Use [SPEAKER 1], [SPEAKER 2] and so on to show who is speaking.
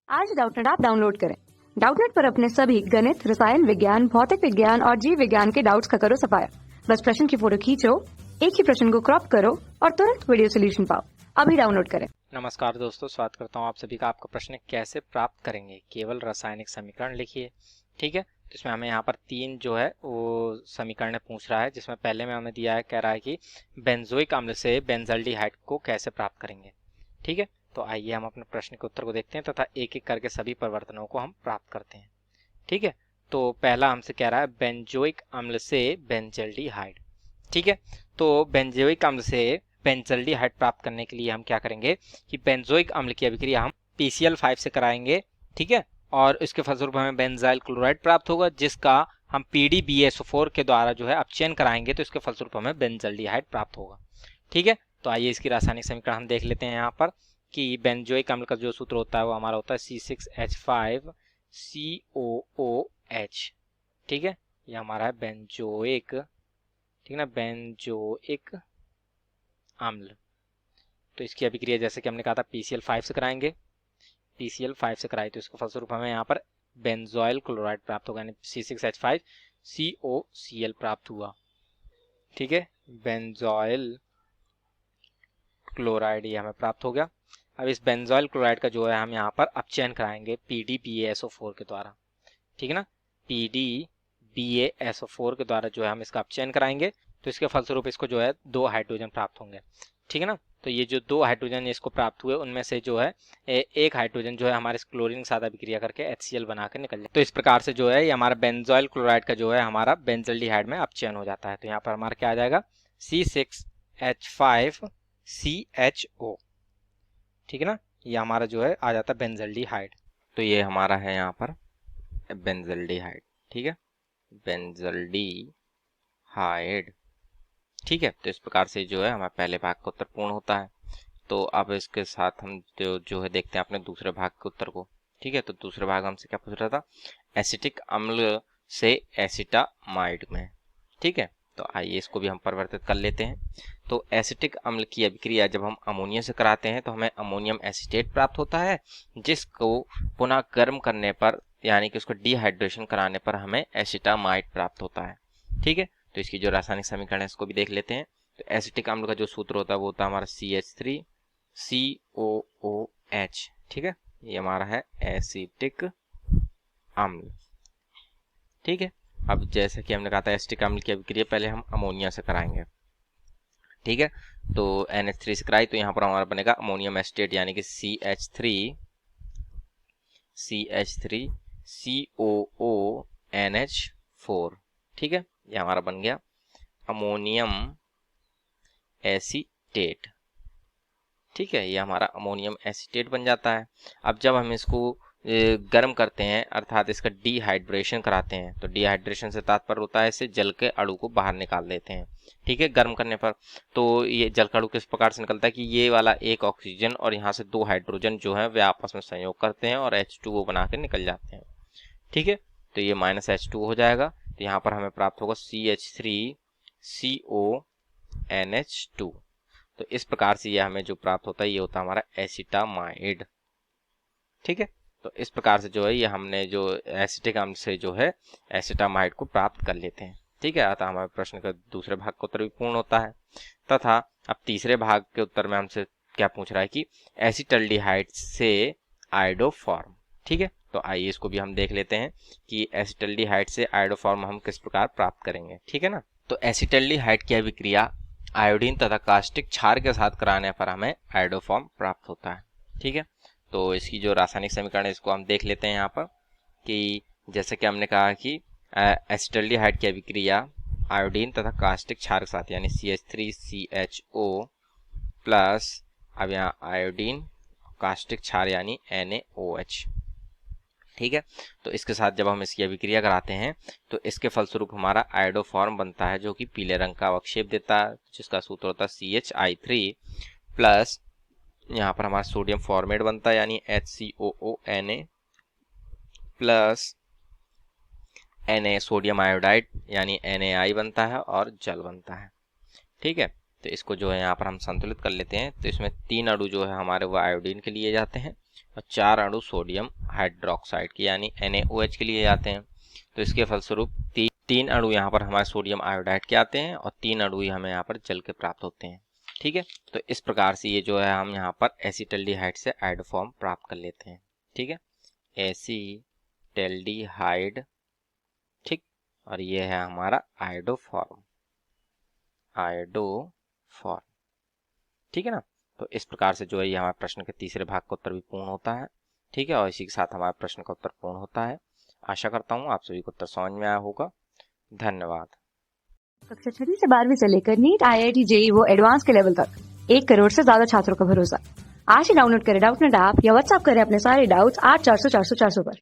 [SPEAKER 1] आज Doubtnut app download करें। Doubtnut पर अपने सभी गणित, रसायन विज्ञान, भौतिक विज्ञान और जीव विज्ञान के डाउट्स का करो सफाया। बस प्रश्न की फोटो खींचो, एक ही प्रश्न को क्रॉप करो और तुरंत वीडियो सोल्यूशन पाओ। अभी डाउनलोड करें।
[SPEAKER 2] नमस्कार दोस्तों, स्वागत करता हूं आप सभी का। आपका प्रश्न कैसे प्राप्त करेंगे, केवल रासायनिक समीकरण लिखिए। ठीक है, इसमें हमें यहाँ पर तीन जो है वो समीकरण पूछ रहा है, जिसमें पहले में हमें दिया है, कह रहा है कि बेंजोइक अम्ल से बेंजल्डिहाइड को कैसे प्राप्त करेंगे। ठीक है, तो आइए हम अपने प्रश्न के उत्तर को देखते हैं तथा एक एक करके सभी परिवर्तनों को हम प्राप्त करते हैं। ठीक है, तो पहला हमसे कह रहा है बेंजोइक अम्ल से बेंजल्डिहाइड। ठीक है, तो बेंजोइक अम्ल से बेंजल्डिहाइड प्राप्त करने के लिए हम क्या करेंगे कि बेंजोइक अम्ल की अभिक्रिया हम PCl5 से कराएंगे। ठीक है, और इसके फलस्वरूप हमें बेंजाइल क्लोराइड प्राप्त होगा, जिसका हम PDBSO4 के द्वारा जो है अपचयन कराएंगे, तो इसके फलस्वरूप हमें बेंजल्डिहाइड प्राप्त होगा। ठीक है, तो आइए इसकी रासायनिक समीकरण हम देख लेते हैं यहाँ पर कि बेंजोइक अम्ल का जो सूत्र होता है वो हमारा होता है C6H5COOH। ठीक है, ये हमारा है बेंजोइक, ठीक है ना, बेंजोइक अम्ल। तो इसकी अभिक्रिया जैसे कि हमने कहा था PCl5 से कराएंगे, PCl5 से कराए तो इसके फलस्वरूप हमें यहाँ पर बेंजोइल क्लोराइड प्राप्त होगा, यानी C6H5COCl प्राप्त हुआ। ठीक है, बेंजोइल क्लोराइड ये हमें प्राप्त हो गया। अब इस बेंजोइल क्लोराइड का जो है हम यहाँ पर अपचयन कराएंगे PDBSO4 के द्वारा। ठीक है ना, PDBSO4 के द्वारा जो है हम इसका अपचयन कराएंगे, तो इसके फलस्वरूप इसको जो है 2 हाइड्रोजन प्राप्त होंगे। ठीक है ना, तो ये जो 2 हाइड्रोजन इसको प्राप्त हुए, उनमें से जो है एक हाइड्रोजन जो है हमारे क्लोरीन के साथ अभिक्रिया करके HCl बनाकर निकल जाए। तो इस प्रकार से जो है ये हमारा बेंजोइल क्लोराइड का जो है हमारा बेंजल्डिहाइड में अपचयन हो जाता है। तो यहाँ पर हमारा क्या आ जाएगा C6H5CHO। ठीक है ना, ये हमारा जो है आ जाता है बेंजल्डिहाइड। तो ये हमारा है यहाँ पर बेंजल्डिहाइड। ठीक है, बेंजल्डिहाइड। ठीक है, तो इस प्रकार से जो है हमारा पहले भाग का उत्तर पूर्ण होता है। तो अब इसके साथ हम जो है देखते हैं अपने दूसरे भाग के उत्तर को। ठीक है, तो दूसरे भाग हमसे क्या पूछ रहा था, एसिटिक अम्ल से एसिटामाइड में। ठीक है, तो आइए इसको भी हम परिवर्तित कर लेते हैं। तो एसिटिक अम्ल की अभिक्रिया जब हम अमोनिया से कराते हैं तो हमें अमोनियम एसीटेट प्राप्त होता है, जिसको पुनः गर्म करने पर यानी कि उसको डिहाइड्रेशन कराने पर हमें एसिटामाइड प्राप्त होता है। ठीक है, तो इसकी जो रासायनिक समीकरण है इसको भी देख लेते हैं। तो एसिटिक अम्ल का जो सूत्र होता है वो होता है हमारा CH3COOH। ठीक है, ये हमारा है एसिटिक अम्ल। ठीक है, अब जैसे कि हमने कहा था एसिटिक अम्ल की अभिक्रिया पहले हम अमोनिया से कराएंगे। ठीक है, तो NH3 से कराई तो यहाँ पर हमारा बनेगा अमोनियम एसिटेट, यानी कि CH3COONH4। ठीक है, ये हमारा बन गया अमोनियम एसीटेट। ठीक है, ये हमारा अमोनियम एसीटेट बन जाता है। अब जब हम इसको गर्म करते हैं, अर्थात इसका डिहाइड्रेशन कराते हैं, तो डिहाइड्रेशन से तात्पर्य होता है इससे जल के अणु को बाहर निकाल देते हैं। ठीक है, गर्म करने पर तो ये जल का अणु किस प्रकार से निकलता है कि ये वाला एक ऑक्सीजन और यहाँ से 2 हाइड्रोजन जो है वे आपस में संयोग करते हैं और H2O बना के निकल जाते हैं। ठीक है, तो ये -H2 हो जाएगा, तो यहाँ पर हमें प्राप्त होगा CH3CONH2। तो इस प्रकार से ये हमें जो प्राप्त होता है ये होता है हमारा एसिटामाइड। ठीक है, तो इस प्रकार से जो है ये हमने जो एसिटिक अम्ल से जो है एसिटामाइड को प्राप्त कर लेते हैं। ठीक है, अतः हमारे प्रश्न का दूसरे भाग का उत्तर भी पूर्ण होता है। तथा अब तीसरे भाग के उत्तर में हमसे क्या पूछ रहा है कि एसिटल्डिहाइड से आयोडोफॉर्म। ठीक है, तो आइए इसको भी हम देख लेते हैं कि एसिटल्डिहाइड से आयोडोफॉर्म हम किस प्रकार प्राप्त करेंगे। ठीक है ना, तो एसिटल्डिहाइड की अभिक्रिया आयोडीन तथा कास्टिक क्षार के साथ कराने पर हमें आयोडोफॉर्म प्राप्त होता है। ठीक है, तो इसकी जो रासायनिक समीकरण है इसको हम देख लेते हैं यहाँ पर कि जैसे कि हमने कहा कि एसिटल्डिहाइड की अभिक्रिया आयोडीन तथा कास्टिक क्षार के साथ यानी CH3CHO प्लस अब यहाँ आयोडीन कास्टिक क्षार यानी NaOH। ठीक है, तो इसके साथ जब हम इसकी अभिक्रिया कराते हैं तो इसके फलस्वरूप हमारा आयोडोफॉर्म बनता है, जो कि पीले रंग का अवक्षेप देता है, जिसका सूत्र होता है CHI3 प्लस यहाँ पर हमारा सोडियम फॉर्मेट बनता है यानी HCOONA plus Na sodium iodide यानी NaI बनता है और जल बनता है। ठीक है, तो इसको जो है यहाँ पर हम संतुलित कर लेते हैं। तो इसमें 3 अणु जो है हमारे वो आयोडीन के लिए जाते हैं और 4 अणु सोडियम हाइड्रोक्साइड के यानी NaOH के लिए जाते हैं। तो इसके फलस्वरूप 3 अणु यहाँ पर हमारे सोडियम आयोडाइड के आते हैं और 3 अणु ही हमें यहाँ पर जल के प्राप्त होते हैं। ठीक है, तो इस प्रकार से ये जो है हम यहाँ पर एसिटल्डिहाइड से आयोडो फॉर्म प्राप्त कर लेते हैं। ठीक है, एसिटल्डिहाइड, ठीक, और ये है हमारा आयोडो फॉर्म, ठीक है ना। तो इस प्रकार से जो है ये हमारे प्रश्न के तीसरे भाग का उत्तर भी पूर्ण होता है। ठीक है, और इसी के साथ हमारे प्रश्न का उत्तर पूर्ण होता है। आशा करता हूँ आप सभी को उत्तर समझ में आया होगा। धन्यवाद।
[SPEAKER 1] कक्षा 6वीं से 12वीं से लेकर नीट, IIT, JEE वो एडवांस के लेवल तक 1 करोड़ से ज्यादा छात्रों का भरोसा। आज ही डाउनलोड करें डाउटनेट ऐप या व्हाट्सएप करें अपने सारे डाउट्स 8400 400 400 पर।